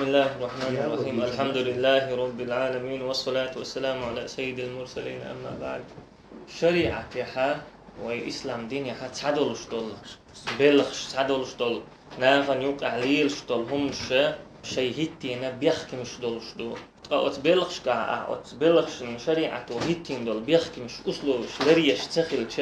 بسم الله الرحمن الرحيم الحمد لله رب العالمين والصلاة والسلام على سيد المرسلين أما بعد شريعة يحا وإسلام دين يحا تعدل شطول بلغش تعدل شطول ناغن يوقع عليل شطول همش شيء هتينا بيحكم شطول شطول أتبلغش كا أتبلغش شريعة وهتين دول بيحكمش أسلوبش لريش تخلش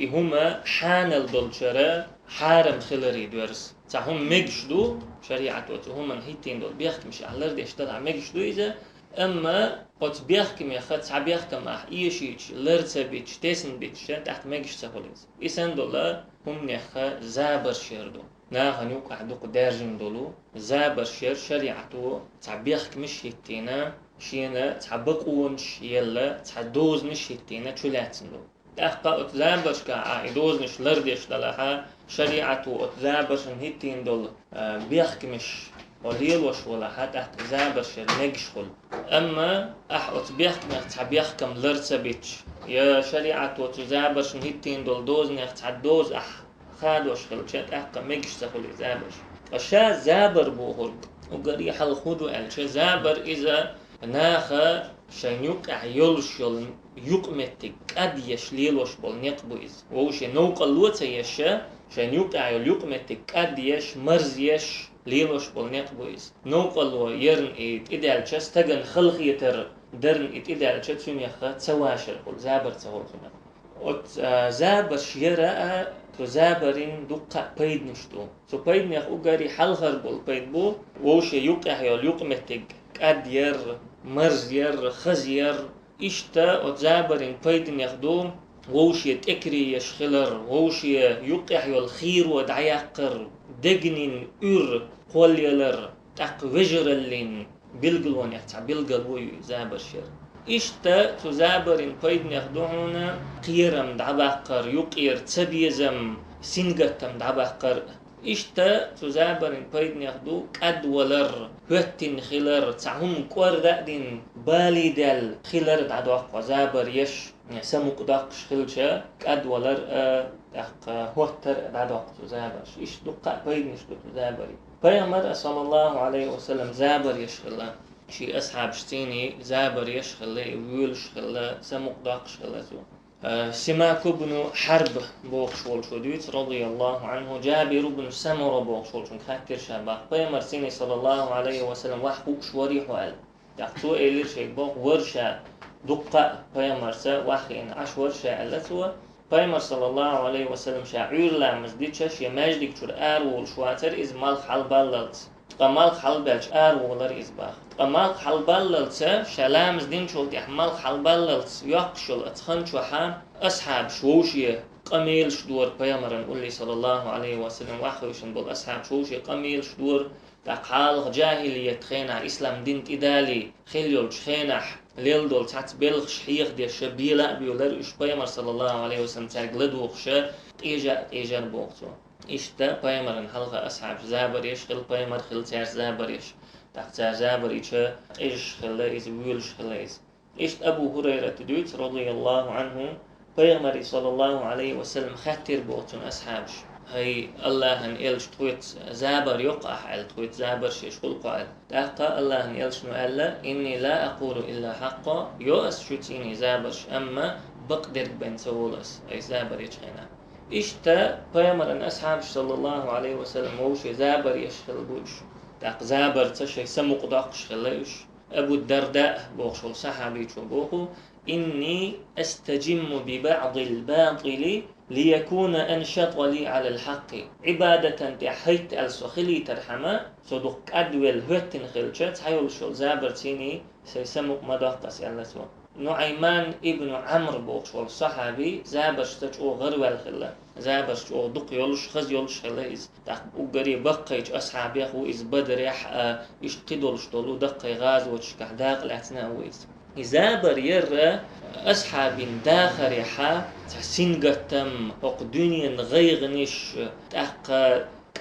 إهما حانل دول شرا حارم خلري درس تهم مجدو شريعة وتهم هيتين دول بيحكمش على الأرض يشتغل على مجدو إذا أما قد بيحكم يا خد سع بيحكم أح إيشيش لرتة بيتش تسن بيتش تحت مجد سهوليز إسان دولا هم نخا زابر شيردو ناغا نيوقع دوق دارجن دولو زابر شير شريعته تع بيحكمش هيتينا شينا تع بقونش يلا تع دوزنش هيتينا تشولاتن دول أخطأ أتزابرش كعيدوزنش لردش دلها شريعته أتزابرش هيتين دول بيحكمش قليل وش ولا حتى أتزابرش نجشل أما أتبيحكم بيحكم لرتبيتش يا شريعته أتزابرش هيتين دول دوزني أتعدوز خاد وشخل شات أحكم مجش سخل زابرش أشياء زابر بوهر وقريح الخدو ألشا زابر إذا ناخا شنيوك يلش يقمتك قد يشليل وش بالنقبو إز ووش نوق اللوت يشا شنيوك يقمتك قد يش مرز يش ليل وش بالنقبو إز نوق اللو يرن إدال شاس تغن خلق يتر درن إدال شاس يخا تسواشر قل زابر تسوال زابر شيراء زابرين دقة بيد نشتو بيد نخ أقاري حلغر بول بيد بو ووش يوقع يقمتك قد ير مرز ير خز ير إشتا زابرين بيد يخدوم ووش يتكري يشخلر ووش يوقع الخير ودعيقر دقنين قول يلر تاق وجرلين بلغلون يحتع بلغلوي زابر شير إشتا تزابرين بيد يخدوهنا قيرم دعباقر يقير تبيزم سنغتم دعباقر إشتا تزابرين بيد يخدو قد ولر هوتين خلر تعهم كور دادين بالي دل خلر دعدوق زابر يش سموك داقش خلشا قد ولر هوتر دعدوق تزابرش إش دقاء بيد نشتو تزابري بيامر صلى الله عليه وسلم زابر يشخلا شي أصحاب شتيني زابر يشخلا ويولش خلا سموك داقش خلا سماك بن حرب بوخشول شديت رضي الله عنه جابر بن سمرة بوخشول شن خاطر شابه بيامر سيني صلى الله عليه وسلم وحبوك شوري حوال تحتو إلير شيء بوخ ورشا دقة بيامر سا وحين عش ورشا ألتوا بيامر صلى الله عليه وسلم شاعير لا مزديتش يماجدك شر آرول شواتر إز مالك حالباللت قمالك حالبالش آرولر إزباخ قمالك حالباللت شلامز دين شولت يحمالك حالباللت يقشل أتخنش وحا أصحاب شوشية قميل شدور بيامر نقول صلى الله عليه وسلم وحوشن بول أصحاب شوشية قميل شدور تقال جاهلية تخينع إسلام دين إدالي خيليول تخينح ليل دول تحت بلغش حيخ دي شبيلا بيولر إش بيامر صلى الله عليه وسلم تاقلدوخش إيجا بوغتو إشتا بيامر نحلغ أصحاب زابر يش خل بيامر خل تاش زابر يش تحت زابر يش إيش خلايز ويولش خلايز إشت أبو هريرة تدويت رضي الله عنه بيامر صلى الله عليه وسلم خاتر بوغتون أصحابش هاي الله ان إلش تويت زابر يقع على تويت زابر شيش قال تاقا الله ان إلش نؤلا إني لا أقول إلا حقا يؤس شتيني زابرش أما بقدر بين سولس أي زابر يشخينا إشتا بيامر أن أصحاب صلى الله عليه وسلم وش زابر يشخل بوش تاق زابر تشي سمق داقش خليش أبو الدرداء بوخشل صحابي بوخو إني أستجم ببعض الباطل ليكون أنشط لي على الحق عبادة تحيت السخلي ترحمة صدق أدول هوتن خلشت حيول شو زابرتيني سيسمك مدقس يالسوا نعيمان ابن عمرو بوخشول صحابي زابرش تجو غرو الخلا زابرش تجو دق يولش خز يولش خلايز تاق وقري بقيج أصحابي أخو إز بدريح إش قدولش دولو دقي غاز وتشكح داق الأثناء ويز زابر يرى أصحاب داخر يحا تحسين قتم وقدوني غيغنش تاق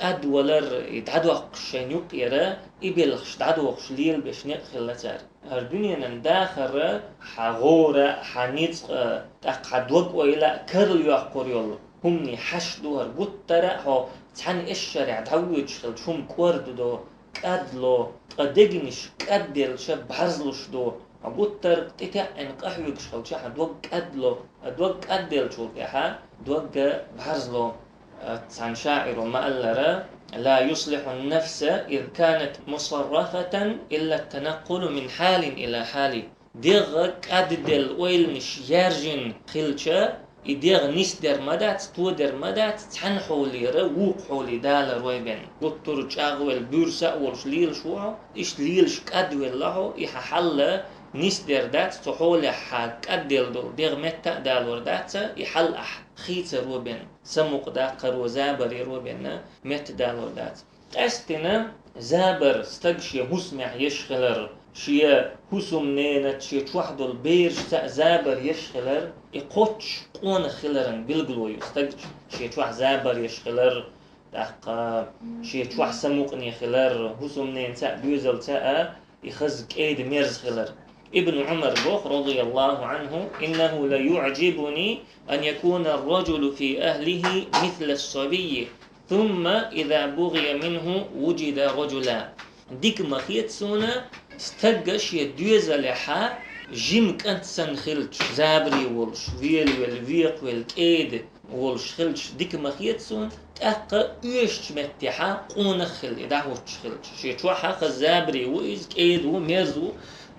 قد ولر يتعدوق شنيوك يرى إبلغش تعدوقش ليل بشنيق خلتار هردوني داخر حغورة حنيت تاق حدوق وإلا كرل يحقر يلا همني حشدو هربوت ترى هو تحن الشارع تعوج خل شوم كورد دو قدلو قدقنش قدل شب بحرزلوش دو عبوتر تتع ان قحوك شخل شح دوق قدلو دوق قدل شو كحا دوق بحرزلو عن شاعر ما ألرا لا يصلح النفس إذ كانت مصرفة إلا التنقل من حال إلى حال ديغ قدل ويل نش يرجن خلشة إديغ نيس در مدات تو در مدات تحن حولي روق حولي دال رويبن قطر جاغوال بورسا والشليل شوعو إش ليلش قدوال لحو إحا حل نيس در دات تحولي حاك قدل دول ديغ متا دال وردات إحل أح خيط روبن سموق داقر وزابر روبن مت دال وردات أستنا زابر استقشي مسمع يشخلر شيا حسم نينت شيا توحدو البيرج زابر يشخلر إقوتش قون خلرن بالقلوي استقش شيا توح زابر يشخلر داقا شيا توح سموقني خلر حسم نين تاء بيوزل تاء يخزك ايد ميرز خلر ابن عمر بوخ رضي الله عنه إنه لا يعجبني أن يكون الرجل في أهله مثل الصبي ثم إذا بغي منه وجد رجلا ديك مخيت سونا استقش يدوز لحا جيم كانت سنخلش زابري والش ويل والفيق والكيد والش خلش ديك مخيت سون تأقى ايش متحا قون خل داهوش خلش شيتوحا خزابري وإز كيد وميرزو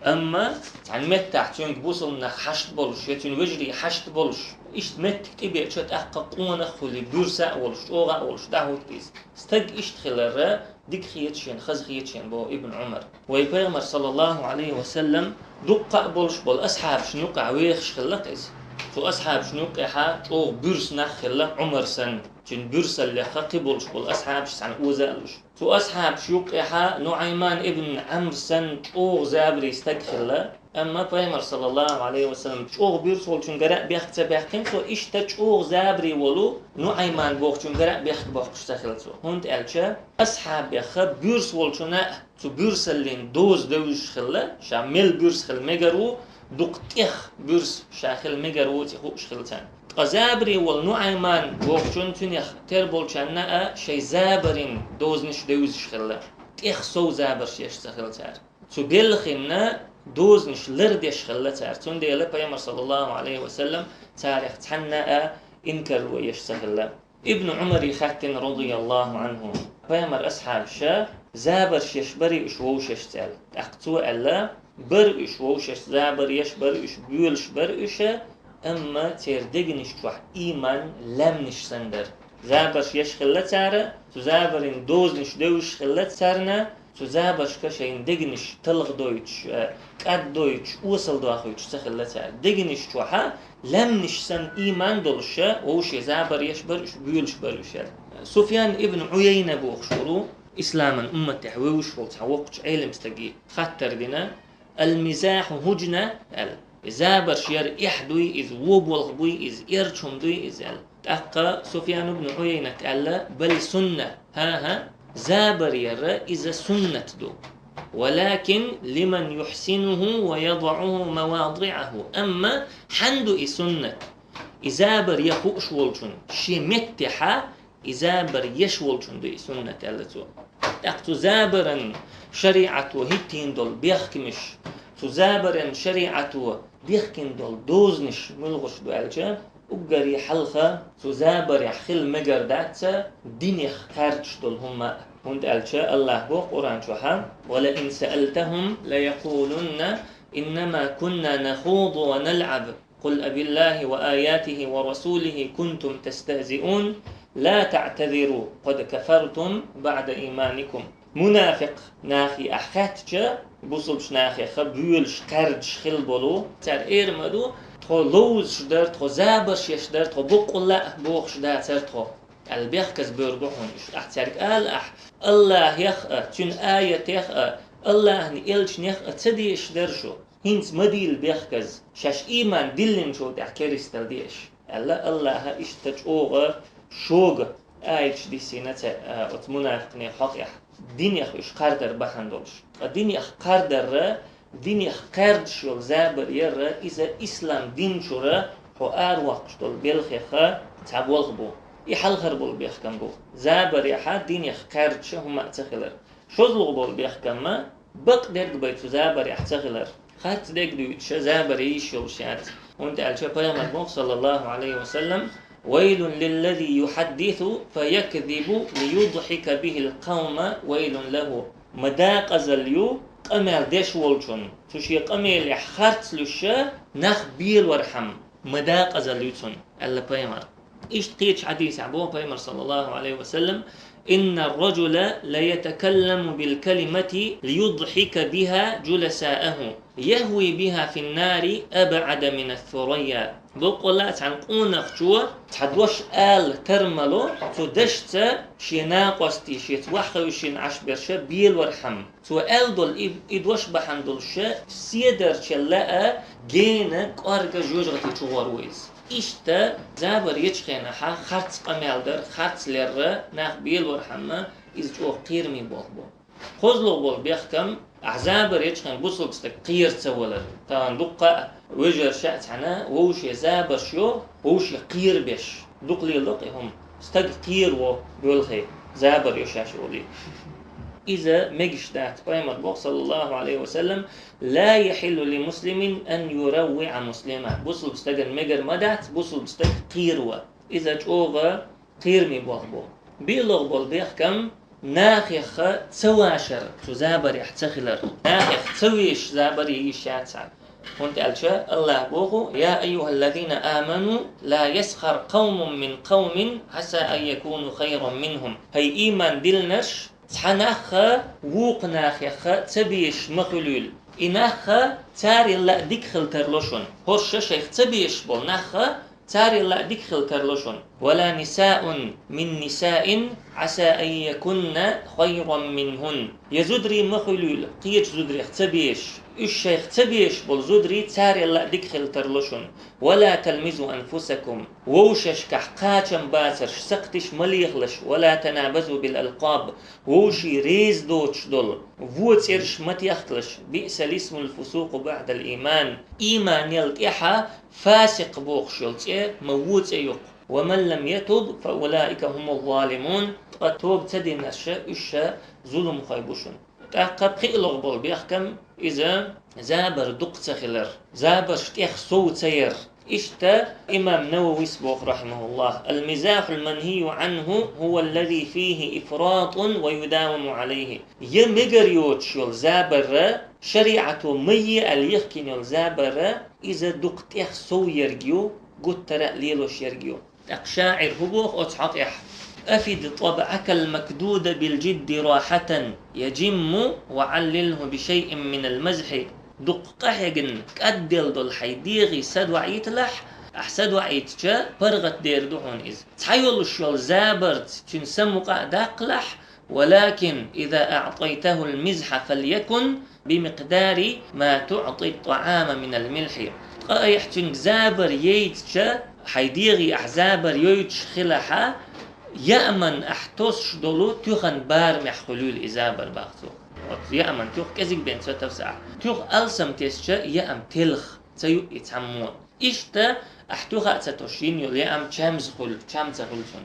أما عن متح تونك بوصلنا حشت بولش يتون وجري حشت بولش إيش متك تبي شت أحقق قونا خلي بورسا ولش أوغا ولش داهوت كيس استق إيش تخلره ديك خيتشين خز خيتشين بو ابن عمر ويبيغمر صلى الله عليه وسلم دقة بولش بول أصحاب شنوقع ويخش خلقز تو أصحاب شنوقع حا أو بورس نخلا عمر سن جن بورس اللي خقي بولش بول أصحاب شسعن أوزالش تو أصحاب شوقع حا نعيمان ابن عمر سن أو زابري استقخلا أما بيغمر صلى الله عليه وسلم أو بورس ولشون قرأ بيخت بيختين تو إيش تج أو زابري ولو نعيمان بوخشون قرأ بيخت بوخش تخلتو هند ألشا أصحاب يخب بورس ولشون تو بورس اللي دوز دوش خلا شامل بورس خل مجرو دقتيخ بورس شاخل مجرو تخوش خلتان قزابري والنعيمان بوخشون تنيخ تربول شناء شي زابرين دوزنش دوزش خلا تيخ سو زابر شيش تخلتار تو بيلخنا دوزنش لردش خلتار تون ديلا بيامر صلى الله عليه وسلم تاريخ تحناء إنكر ويش سخلا ابن عمر يختن رضي الله عنه بيامر أصحاب شا زابر شيش بري إشووش يشتال أقتو ألا بر إشووش زابر يشبر إش بيولش بر إشا أما تيردقنش توح إيمان لمنش سندر زابرش يش خلت سارة تزابرين دوزنش دوش خلت سارنا تزابرش كشين دقنش تلغ دويتش قد دويتش وصل دواخويتش تخلت سارة دقنش توحا لمنش سن إيمان دولشا ووش زابر يشبر إش بيولش بر إشا سفيان ابن عيينة بوخشورو إسلاما أمة تحويوش والتحوقش علم استقي خطر دينا المزاح هجنة زابر شير إحدوي إذ ووب والغبوي إذ إرشم دوي إذ تأقى سفيان بن عيينة قال بل سنة ها زابر يرى إذا سنة دو ولكن لمن يحسنه ويضعه مواضعه أما حندو سنة إزابر يخوش والجن شي متحا إزابر يشولجن دو سنة قالتو تأقى زابرا شريعته هتين دول بيخكمش تزابرن شريعته بيخكن دول دوزنش ملغش دو ألجا وقري حلقة تزابر يحخل مقردات دينيخ خارج دول هما هند ألجا الله بو قرآن شوحا ولئن سألتهم ليقولن إنما كنا نخوض ونلعب قل أبي الله وآياته ورسوله كنتم تستهزئون لا تعتذروا قد كفرتم بعد إيمانكم منافق ناخي أخاتجا بوصلش ناخي خبولش قرج خل بولو تر إيرمدو تخو لوز شدر تخو زابرش يشدر تخو بقلا بوخش دا تر تخو البيخكز بيرجوهنش أحترك الله يخأ تون آية يخأ الله نيلش نيخأ تدي يشدرشو هنس مديل بيخكز شاش إيمان دلن شو تحكيرستل ديش الله اشتجوغ شوغ آيتش دي سينة منافقني حقيح دين يخش قردر بخندولش دين يخ قردر دين يخ قرد شول زابر يرى إذا إسلام دين شورا هو وقت دول بيلخيخا تعبوغ بو يحلخر بول بيخكم بو زابر يحا دين يخ قرد شو هم أتخلر شوزلغ بول بيخكم بق درق بيت زابر يحتغلر خات ديك دو زابر يشوشات وانت على شباب صلى الله عليه وسلم ويل للذي يحدث فيكذب ليضحك به القوم ويل له مداق زليو قمال ديش ولشون تشي قمال يحخرت لشا نخ بيل ورحم مداق زليوتون ألا بيمر إيش تقيتش حديث عبوه بيمر صلى الله عليه وسلم إن الرجل ليتكلم بالكلمة ليضحك بها جلساءه يهوي بها في النار أبعد من الثريا بقولات عن قونق جوا تحدوش آل ترملو تدشت شي ناقوستي شي توحي شي عشبر شا بيل ورحم تو آل دول إدوش بحن دول شا سيدر شلاء جينك أرقى جوجغتي تغورويز İşte zaber yetişkene ha xarts qameldir, xarts lerre nach bil ورحمه iz o qirmi bol bol. Xozluq bol bexkam azaber yetişken busulksta qir tsawalar. Tan duqqa wajr sha'tana wosh zaber sho wosh qir besh. Duqlilik hum stag qir wo bolxi zaber yashash oli. إذا مجشتات بيمر صلى الله عليه وسلم لا يحل لمسلم أن يروع مسلما بوصل بستجن مجر مدات بوصل بستج قيروة إذا جوغا قيرمي بوغبو بيلغ بول بيحكم ناخيخ تسواشر تزابر يحتخلر ناخيخ تسويش زابر يشاتسع وانت ألشا الله بوغو يا أيها الذين آمنوا لا يسخر قوم من قوم عسى أن يكونوا خيرا منهم هي إيمان دلنش تحناخ ووقناخ يخ تبيش مخلول إناخ تاري لا ديكخل ترلوشون هرش شيخ تبيش بولناخ تاري لا ديكخل ترلوشون ولا نساء من نساء عسى أن يكن خيرا منهن يزدري مخلول قيج زدري تبيش الشيخ تبيش بول زدري تاري لا ديكخل ترلوشون ولا تلمزوا أنفسكم ووشش كحقاتشم باسرش سقتش مليخلش ولا تنابزوا بالألقاب ووشي ريز دوتش دول ووتيرش متيختلش بئس الاسم الفسوق بعد الإيمان إيمان يلقيحا فاسق بوخشلت موت يق ومن لم يتوب فأولئك هم الظالمون توب تدين الشا ظلم خيبوشن تأقب خيلغ بول بيحكم إذا زابر دق تخلر زابر شتيخ صوت سير إشتا إمام نووي سبوخ رحمه الله المزاح المنهي عنه هو الذي فيه إفراط ويداوم عليه يمجر يوتشول زابر شريعة مي اليخكين الزابر إذا دقتيخ صو يرجيو قد ترى ليلوش يرجيو أقشاعر هبوخ أتحطيح أفد طبعك المكدود بالجد راحة يجم وعلله بشيء من المزح دق قحجن كأدل دل حيديغي سد وعيت لح أحسد وعيت جا برغت دير دحون إز تحيول الشول زابرت تنسمق داقلح ولكن إذا أعطيته المزح فليكن بمقدار ما تعطي الطعام من الملح قايح زابر ييت جا حيديغي أحزابر يويتش خلحا يأمن أحتوش دولو تيخن بار محخلول إزابر باختو يأمن تيخ كزيك بين ستوسع تيخ ألسم تيسجا يأم تلخ تيو يتعمون إشتا أحتوخا تتوشين يول يأم تشامز خل تشامز خلشون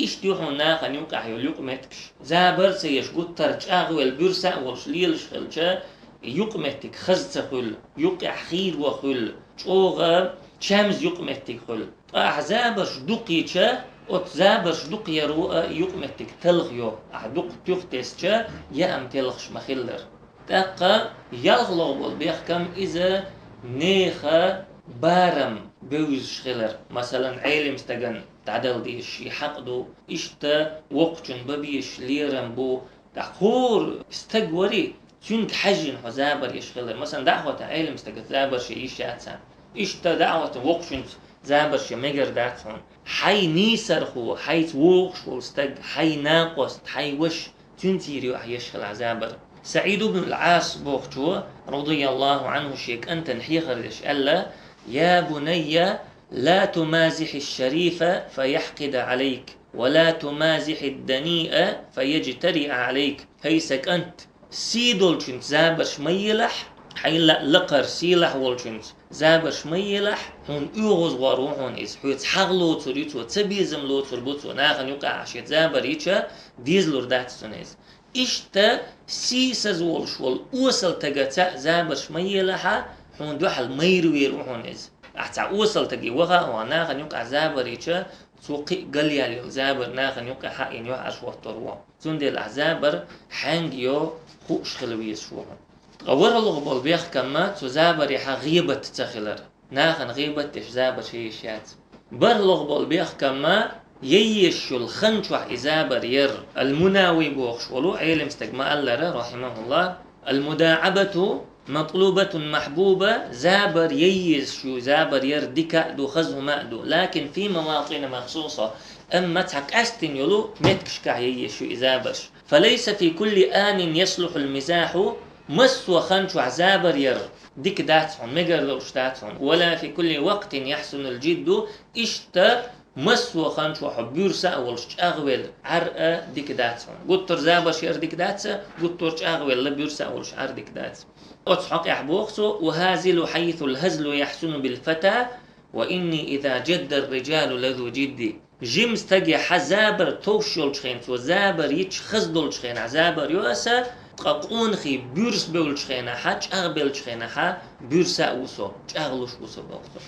إش تيوحو ناخا نيوكا يوليوك متكش زابر سيش قد ترج أغوى البرسا والشليلش خلشا يوك متك خزت خل يوك أحخير وخل شوغا تشامز يوك متك خل أحزابر دوقيتشا أتزابرش دق يرو يقمتك تلغيو أحدق تيختسجا يأم تلغش مخلر تاقا يلغلغ بالبيحكم إذا نيخا بارم بيوز شخلر مثلا عيلم استغن تعدل ديش يحقدو إشتا وقتن ببيش ليرم بو تقور استغوري تنك حجن حزابر يشخلر مثلا دعوة عيلم استغن زابر شيش ياتسان إشتا دعوة وقتن زابر شمجر داتون حي نيسرخو حي توخش والستج حي ناقص حي وش تنتيريو يشخل عزابر سعيد بن العاص بوختو رضي الله عنه شيك أنت نحي خردش ألا يا بني لا تمازح الشريف فيحقد عليك ولا تمازح الدنيء فيجترئ عليك هيسك أنت سيدول تنت زابر شميلح حيلا لقر سيلح والجنس زابر شميلح هون يوغز وروحون إز حيث حغلو تريتو تبيزم لو تربطو ناغن يقع عشيت زابر يتشا ديزلور داتسون إز إشتا سيسز والشوال أوصل تجتا زابرش ميلها حون دوحل ميروير وحون إز أحتى أوصل تجي وها وناخن يقع زابر يشا سوقي قليل زابر ناخن يقع حق ينوع أشوار طروا زندي الزابر حنجيو خوش خلويس شوهم غور الله بالبيخ كما تزابر يحا غيبة تتخلر ناخن غيبة تشزابر شيء شات بر الله بالبيخ كما ييش الخنشوح إزابر ير المناوي بوخش ولو علم استجمع الله رحمه الله المداعبة مطلوبة محبوبة زابر ييش زابر ير ديكا دو خزه مأدو لكن في مواطن مخصوصة أما تحك أستن يلو متكشكع ييش إزابرش فليس في كل آن يصلح المزاح مس وخنشوح زابر ير ديك داتهم مجر لوش داتهم ولا في كل وقت يحسن الجد اشتا مس وخنش وحبير سأولش أغويل عرقة ديك داتهم قطر زابش ير ديك داتسا قطرش أغويل لبير سأولش عر ديك داتس أتحق يحبوخسو وهازل حيث الهزل يحسن بالفتى وإني إذا جد الرجال لذو جدي جيمس تجي حزابر توشل شخينت وزابر يتش خزدل شخين عزابر يوسا تقاقون خي بيرس بول شخينة حاج أغبل شخينة حا بيرس أوسو أغلوش أوسو بوخسو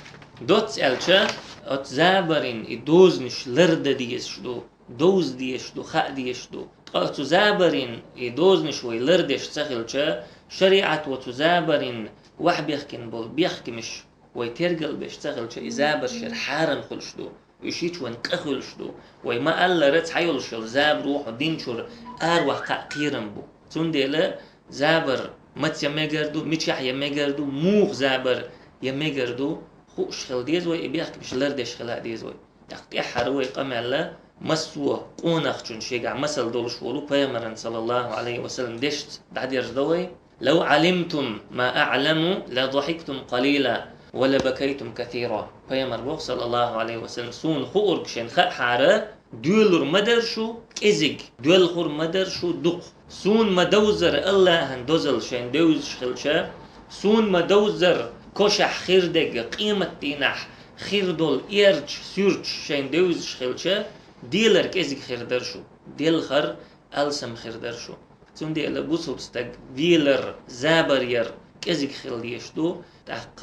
دوتس ألشا أت زابرين إدوزنش لرد ديشدو دوز ديشدو خاء ديشدو أت زابرين إدوزنش ويلردش سخلشا شريعة وتزابرين وح بيحكن بول بيحكمش ويترجل بيش سخلشا إزابر شر حارن خلشدو ويشيش وانكخلشدو ويما قال رت حيولشل زاب روح دينشور أروح قيرن بو تنديلا زابر مت يمجردو متشح يمجردو موخ زابر يمجردو خوش خل ديزوي بيحكي مش لردش خلا ديزوي تحقيق حروي قمع الله مسوى قونخ شيقع مسل دولش ولو بيامرن صلى الله عليه وسلم دشت بعد يرجدوي لو علمتم ما أعلم لضحكتم قليلا ولا بكيتم كثيرا بيامر صلى الله عليه وسلم سون خور كشين خاء حارة دولر مدرشو إزج دول خور مدرشو دق سون مدوزر الله هندوزل شين دوز شخلشا سون مدوزر كوشح خيردق قيمة دينح خيردول إيرج سيرج شين دوز شخلشا ديلر كيزك خيردرشو ديل خر ألسم خيردرشو تون دي ألا بوصل بستق ديلر زابرير كيزك خيرديشتو تحق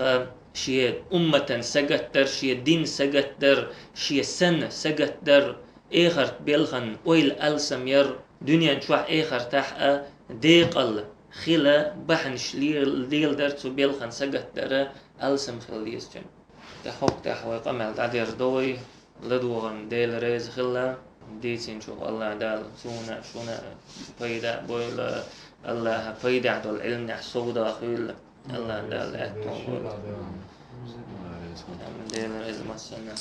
شي أمة سجتر شي دين سجتر شي سن سجتر إخر بيلخن أويل ألسم ير دنيا نشوح إخر تحقا ديقل خلا بحنش ليل درتو بيلخن سجتر ألسم خليسجن تحوق تحوي قمل تعدير دوي لدوغن ديل ريز خلا ديتين شوف الله دال سونا شونا فايدة بويل الله فايدة عدو العلم نحصو داخل الله دال أهتو ديل ريز مسنا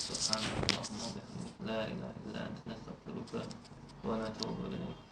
سبحان الله لا إله إلا أنت نستغفرك ونتوب إليك